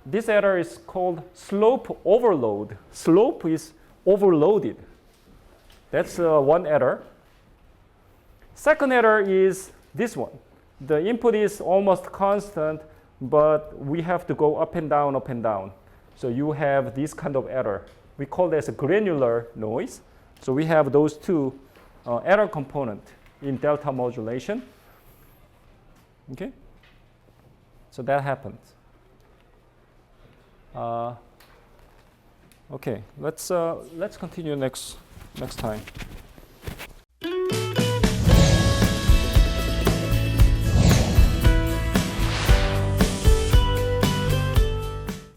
This error is called slope overload. Slope is overloaded. That's one error. Second error is this one. The input is almost constant, but we have to go up and down. So you have this kind of error. We call this a granular noise. So we have those two error components in delta modulation. Okay? So that happens. Okay, let's continue next time.